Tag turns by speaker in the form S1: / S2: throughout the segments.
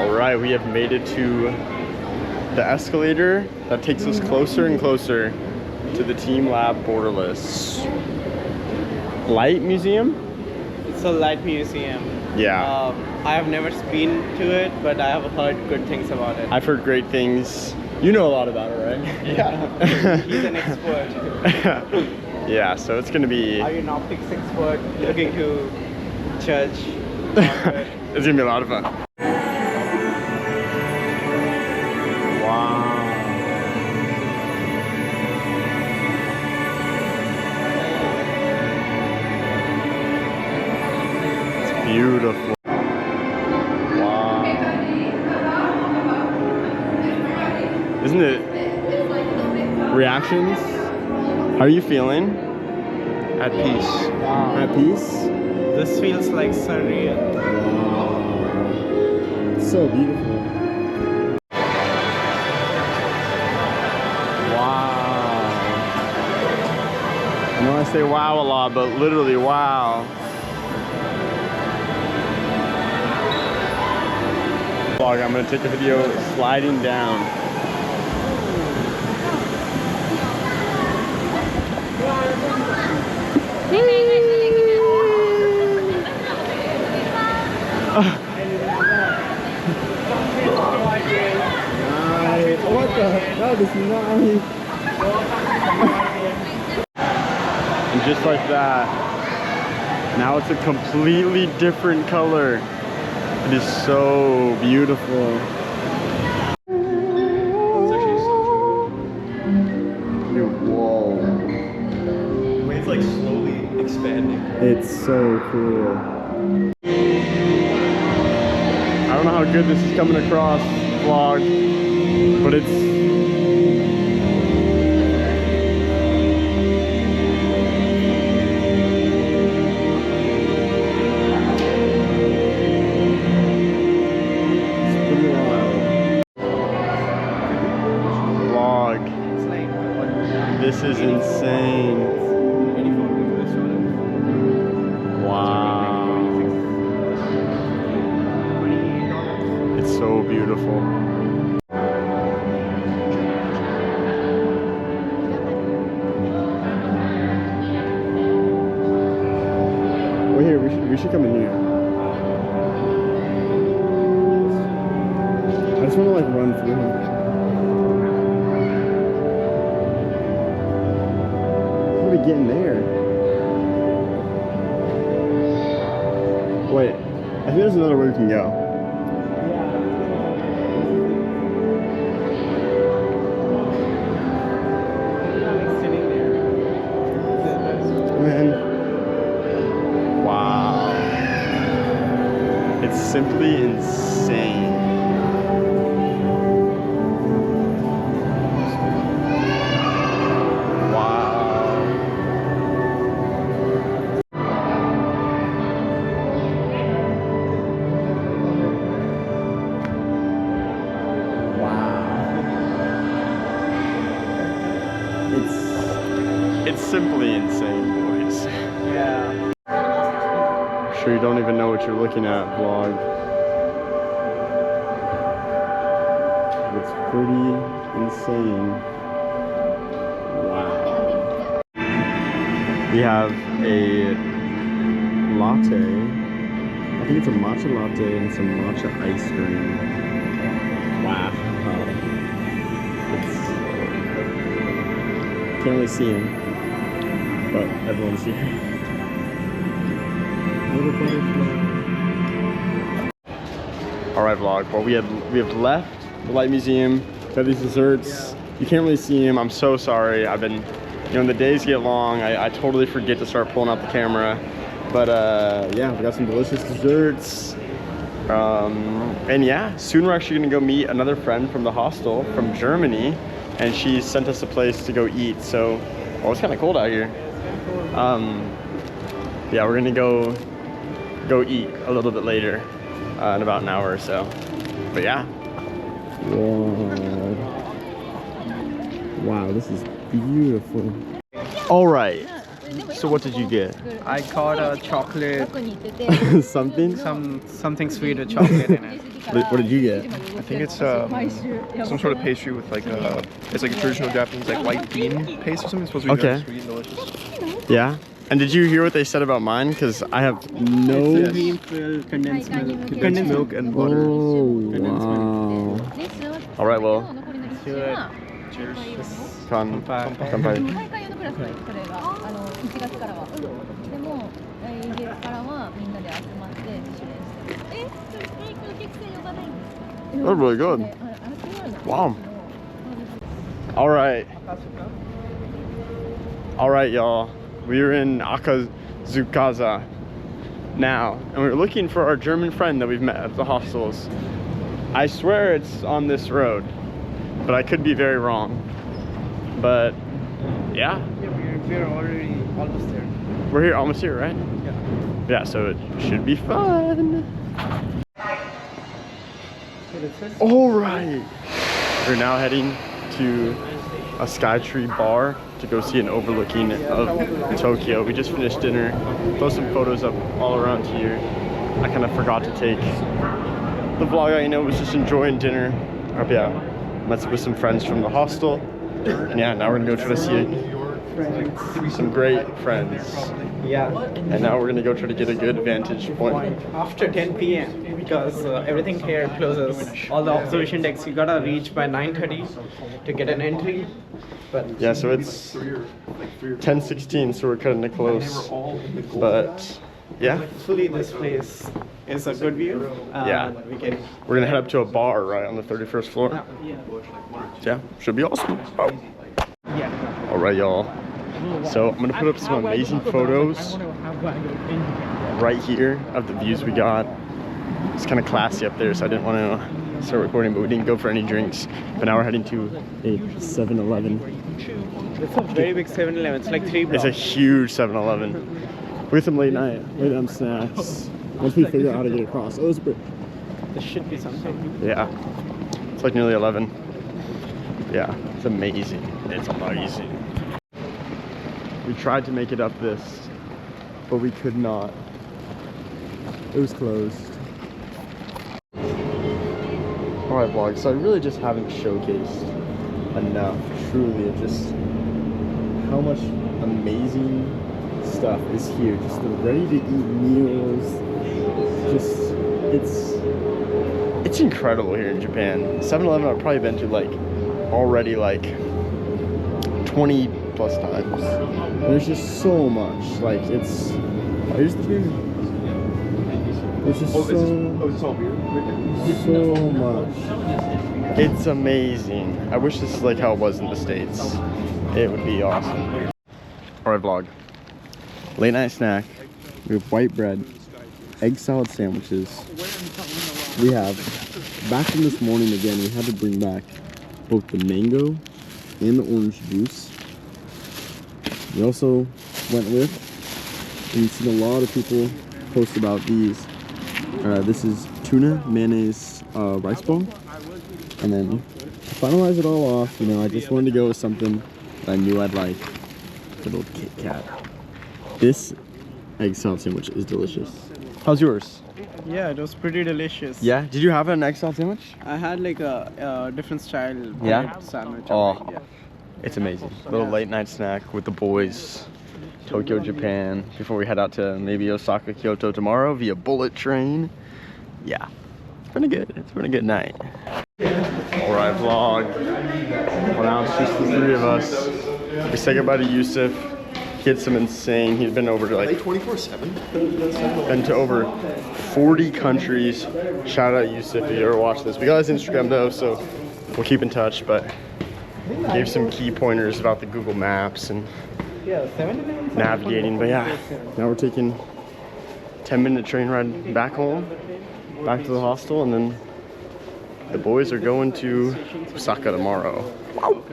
S1: All right, we have made it to the escalator that takes us closer and closer to the Team Lab Borderless Light Museum.
S2: It's a light museum.
S1: Yeah.
S2: I have never been to it, but I have heard good things about it.
S1: I've heard great things. You know a lot about it, right?
S2: Yeah. He's an expert.
S1: Yeah, so it's gonna be...
S2: Are you an optics expert looking to judge?
S1: It's gonna be a lot of fun. Wow. It's beautiful. Wow. Isn't it? Reactions? How are you feeling?
S2: At peace.
S1: Wow. At peace?
S2: This feels like surreal.
S1: Wow. It's so beautiful. Wow. I know I say wow a lot, but literally wow. Vlog, I'm gonna take a video sliding down. Nice. What the? That is nice. And just like that, now it's a completely different color. It is so beautiful. Whoa.
S2: The way it's like slowly expanding.
S1: It's so cool. I don't know how good this is coming across, vlog, but it's... Vlog. This is insane. Wow. It's so beautiful. Well, here, we should come in here. I just want to like run through him. How do we get in there? Wait, I think there's another way we can go. Man. Wow. It's simply insane. It's simply insane, boys.
S2: Yeah.
S1: I'm sure you don't even know what you're looking at, vlog. It's pretty insane. Wow. We have a latte. I think it's a matcha latte and some matcha ice cream. Wow. Can't really see him, but everyone's here. Little butterfly. All right, vlog. Well, we have left the Light Museum. Got these desserts. You can't really see them. I'm so sorry. I've been, when the days get long, I totally forget to start pulling out the camera. But yeah, we got some delicious desserts. And yeah, soon we're actually gonna go meet another friend from the hostel from Germany. And she sent us a place to go eat, so, well, it's kind of cold out here. Yeah, we're gonna go eat a little bit later, in about an hour or so. But yeah. Wow, this is beautiful. All right, So what did you get?
S2: I got a chocolate,
S1: Something?
S2: something sweet with chocolate in it.
S1: What did you get?
S3: I think it's some sort of pastry with like it's like a traditional Japanese like white bean paste or something. It's supposed to be very sweet and delicious.
S1: Yeah. And did you hear what they said about mine? Because I have no.
S2: Cream-filled condensed milk.
S3: Condensed milk and butter.
S1: Oh, wow. All right, well.
S2: Do it.
S3: Cheers.
S2: Kanpai.
S1: Kanpai.
S4: 大会用のクラスはそれが1月からはでも来月からはみんなで集まって自主練してるそれお客さん呼ばないんですか
S1: They're really good. Wow. All right. All right, y'all. We're in Akazukaza now, and we're looking for our German friend that we've met at the hostels. I swear it's on this road, but I could be very wrong. But yeah,
S2: We're already almost there.
S1: we're here, almost here, right?
S2: Yeah.
S1: Yeah, so it should be fun. All right, we're now heading to a Skytree bar to go see an overlooking of Tokyo. We just finished dinner. Throw some photos up all around here. I kind of forgot to take the vlog. I was just enjoying dinner. Yeah, met with some friends from the hostel. And yeah, now we're gonna go try to see some great friends.
S2: Yeah.
S1: And now we're gonna go try to get a good vantage point.
S2: After 10 p.m. because everything here closes. All the observation decks you gotta reach by 9:30 to get an entry. But
S1: Yeah, so it's 10:16, so we're cutting it close. But yeah,
S2: hopefully this place is a good view.
S1: Yeah.
S2: We can.
S1: we're gonna head up to a bar right on the 31st floor. Yeah, should be awesome. Oh.
S2: Yeah.
S1: All right, y'all. So I'm gonna put up some amazing photos right here of the views we got. It's kind of classy up there, so I didn't want to start recording, but we didn't go for any drinks. But now we're heading to a 7-Eleven.
S2: It's a very big 7-Eleven. It's like 3 blocks.
S1: It's a huge 7-Eleven. With some late night snacks. Once we figure out how to get across. Oh, it's
S2: There should be something.
S1: yeah. It's like nearly 11. Yeah, it's amazing. It's amazing. We tried to make it up this, but we could not. It was closed. Alright, vlog, so I really just haven't showcased enough, truly, of just how much amazing stuff is here. Just the ready-to-eat meals. Just, it's incredible here in Japan. 7-Eleven I've probably been to like already like 20 plus times. There's just so much. Like it's here's the beer. There's just so much. It's amazing. I wish this is like how it was in the States. It would be awesome. Alright, vlog. Late night snack. We have white bread, egg salad sandwiches. We have, back from this morning again, we had to bring back both the mango and the orange juice. We also went with, and you've seen a lot of people post about these. This is tuna mayonnaise rice ball. And then to finalize it all off, I just wanted to go with something that I knew I'd like. A little Kit Kat. This egg salad sandwich is delicious. How's yours?
S2: Yeah, it was pretty delicious.
S1: Yeah? Did you have an egg salad sandwich?
S2: I had like a different style
S1: Yeah?
S2: bread sandwich.
S1: Oh.
S2: Yeah.
S1: It's amazing. Little late night snack with the boys. Tokyo, Japan. Before we head out to maybe Osaka, Kyoto tomorrow via bullet train. Yeah. It's been a good night. Alright, vlog. Well, now it's just the three of us. We say goodbye to Yusuf. He had some insane. He's been over to like
S3: 24/7.
S1: been to over 40 countries. Shout out Yusuf if you ever watch this. We got his Instagram though, so we'll keep in touch. But gave some key pointers about the Google Maps and
S2: Yeah, 7-Eleven.
S1: navigating. But yeah, now we're taking 10-minute train ride back home, back to the hostel, and then the boys are going to Osaka tomorrow. Wow.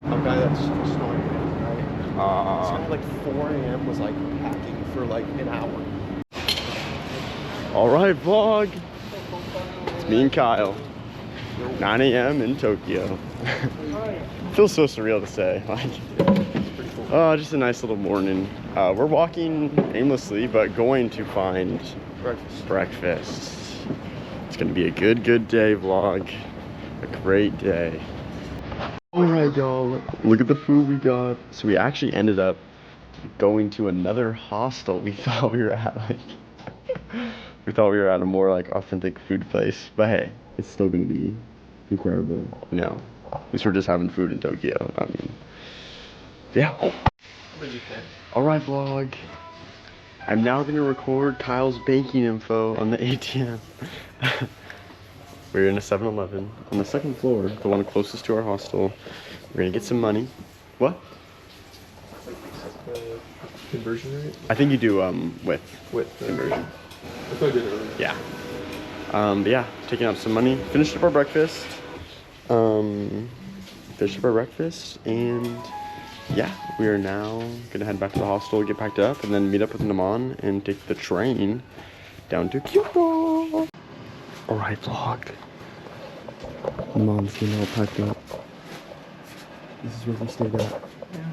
S3: A guy that's snoring, right? It's like 4 a.m. was like packing for like an hour.
S1: All right, vlog. It's me and Kyle. 9 a.m. in Tokyo. Feels so surreal to say. Like, oh, just a nice little morning. We're walking aimlessly, but going to find breakfast. It's gonna be a good day vlog. A great day. All right, y'all. Look at the food we got. So we actually ended up going to another hostel. We thought we were at we thought we were at a more like authentic food place, but hey, it's still gonna be incredible. You know, at least we're just having food in Tokyo. I mean, yeah. All right, vlog. I'm now gonna record Kyle's banking info on the ATM. We're in a 7-Eleven on the 2nd floor, the one closest to our hostel. We're gonna get some money. What?
S3: Conversion rate?
S1: I think you do with conversion.
S3: I thought I did earlier.
S1: Yeah. But yeah, taking out some money. Finished up our breakfast. And yeah, we are now gonna head back to the hostel, get packed up, and then meet up with Naman and take the train down to Kyoto. All right, vlog. Naman's getting all packed up. This is where we stayed at.
S2: Yeah.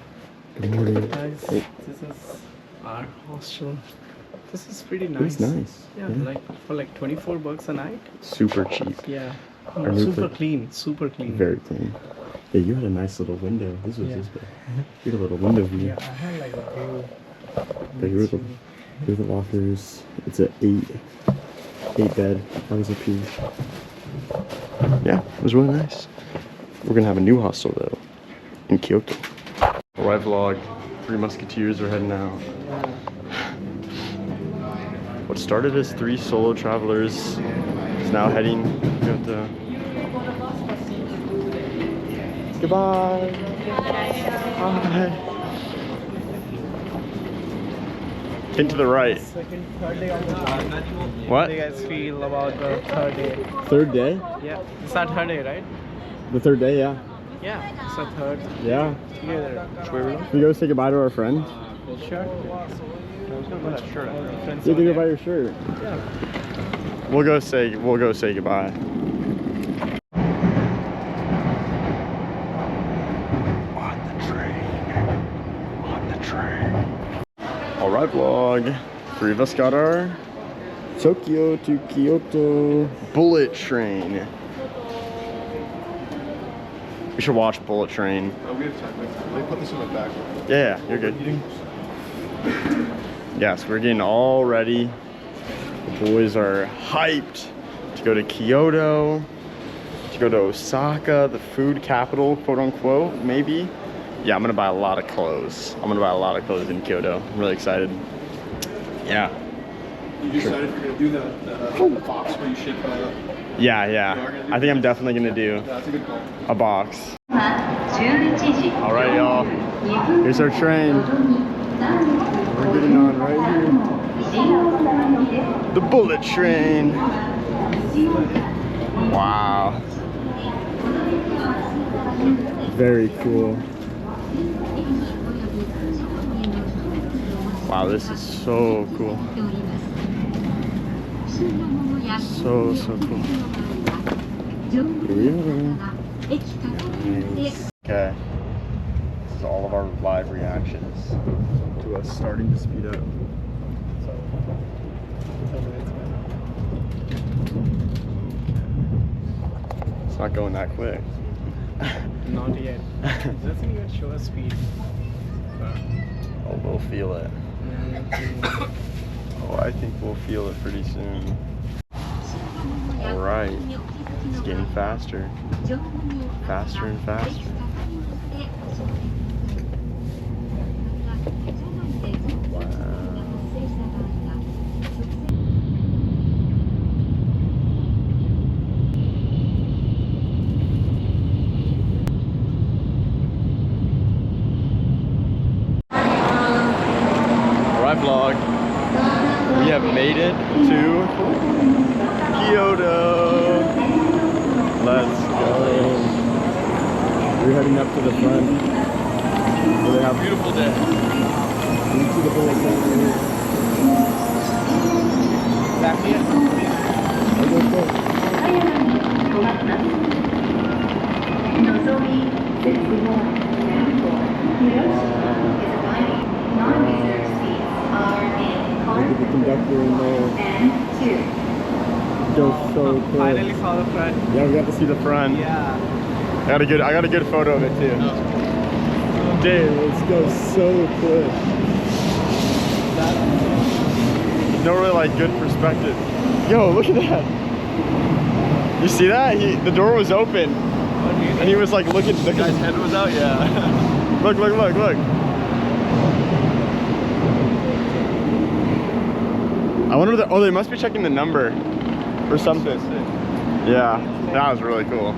S1: Good morning.
S2: Guys,
S1: Oh.
S2: this is our hostel. This is pretty nice.
S1: It's nice.
S2: Yeah, like for like 24 bucks a night.
S1: Super cheap.
S2: Yeah.
S1: Our new
S2: Super
S1: place.
S2: clean, super clean.
S1: Very clean. Yeah, you had a nice little window. This was
S2: Yeah.
S1: this big. You had a little window view.
S2: Yeah, I had like a view.
S1: But here are the lockers. It's a 8 bed. I was up here. Yeah, it was really nice. We're gonna have a new hostel though, in Kyoto. Alright, vlog. 3 Musketeers are heading out. What started as 3 solo travelers is now heading to Kyoto. Goodbye. Bye. Hint to the right.
S2: Second, third day on the job.
S1: What?
S2: How do you guys feel about the third day?
S1: Third day?
S2: Yeah, it's our third day, right?
S1: The third day, yeah.
S2: Yeah, it's our third
S1: Yeah.
S2: together.
S1: Can we go say goodbye to our friend?
S2: Sure.
S3: Sure.
S1: You can go buy your shirt.
S2: Yeah.
S1: We'll go say goodbye. On the train. All right, vlog. 3 of us got our Tokyo to Kyoto bullet train. We should watch Bullet Train.
S3: Oh, we have time. They put this in my bag.
S1: Yeah, you're good. Yes, we're getting all ready. The boys are hyped to go to Kyoto, to go to Osaka, the food capital, quote unquote, maybe. Yeah, I'm gonna buy a lot of clothes. I'm gonna buy a lot of clothes in Kyoto. I'm really excited. Yeah.
S3: You decided if you're gonna do that box where you ship.
S1: Yeah. I think I'm definitely gonna do
S3: That's a good call.
S1: a box. All right, y'all. Here's our train. We're getting on right here. The bullet train. Wow. Very cool. Wow, this is so cool. So cool. Here we are. Nice. Okay. This is all of our live reactions to us starting to speed up. It's not going that quick.
S2: Not yet. It doesn't even show us speed.
S1: Oh, we'll feel it. Oh, I think we'll feel it pretty soon. All right. It's getting faster. Faster and faster. Alright, vlog. We have made it to Kyoto. Let's go. We're heading up to the front where they have a beautiful day. You see the bullet train
S2: Back here.
S1: here. the conductor in there. Goes so quick.
S2: Finally saw the front.
S1: Yeah, we got to see the front.
S2: Yeah.
S1: I got a good photo of it too. Dude, this goes so quick. There's no really like good perspective. Yo, look at that. You see that? The door was open. And he was like looking. The guy's head was out, yeah. Look. I wonder oh, they must be checking the number or something. Yeah, that was really cool.